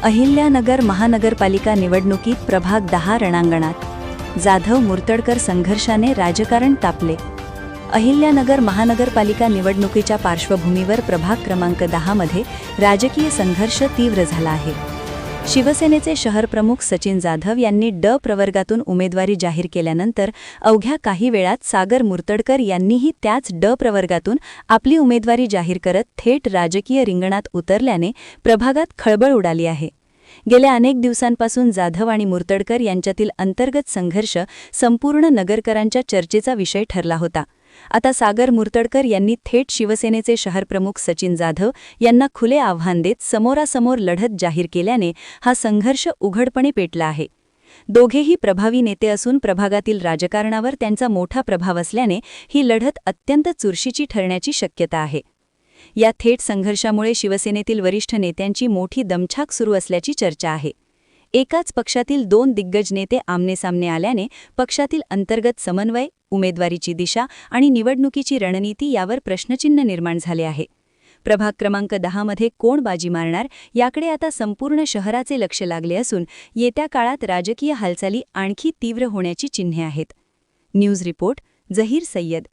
अहिल्यानगर महानगरपालिका निवडणुकीत प्रभाग 10 रणांगणात जाधव मुर्तडकर संघर्षाने राजकारण तापले. अहिल्यानगर महानगरपालिका निवडणुकीच्या पार्श्वभूमीवर प्रभाग क्रमांक 10 मध्ये राजकीय संघर्ष तीव्र झाला आहे. शिवसेनेचे शहर प्रमुख सचिन जाधव यांनी ड प्रवर्गातून उमेदवारी जाहीर केल्यानंतर अवघ्या काही वेळात सागर मुर्तडकर यांनीही त्याच ड प्रवर्गातून आपली उमेदवारी जाहीर करत थेट राजकीय रिंगणात उतरल्याने प्रभागात खळबळ उडाली आहे. गेल्या अनेक दिवसांपासून जाधव आणि मुर्तडकर यांच्यातील अंतर्गत संघर्ष संपूर्ण नगरकरांच्या चर्चेचा विषय ठरला होता. आता सागर मुर्तडकर यांनी थेट शिवसेनेचे शहरप्रमुख सचिन जाधव यांना खुले आव्हान देत समोरासमोर लढत जाहीर केल्याने हा संघर्ष उघडपणे पेटला आहे. दोघेही प्रभावी नेते असून प्रभागातील राजकारणावर त्यांचा मोठा प्रभाव असल्याने ही लढत अत्यंत चुरशीची ठरण्याची शक्यता आहे. या थेट संघर्षामुळे शिवसेनेतील वरिष्ठ नेत्यांची मोठी दमछाक सुरू असल्याची चर्चा आहे. एकाच पक्षातील दोन दिग्गज नेते आमनेसामने आल्याने पक्षातील अंतर्गत समन्वय, उमेदवारीची दिशा आणि निवडणुकीची रणनीती यावर प्रश्नचिन्ह निर्माण झाले आहे. प्रभाग क्रमांक 10 मध्ये कोण बाजी मारणार याकडे आता संपूर्ण शहराचे लक्ष लागले असून येत्या काळात राजकीय हालचाली आणखी तीव्र होण्याची चिन्हे आहेत. News report, Zaheer Syed.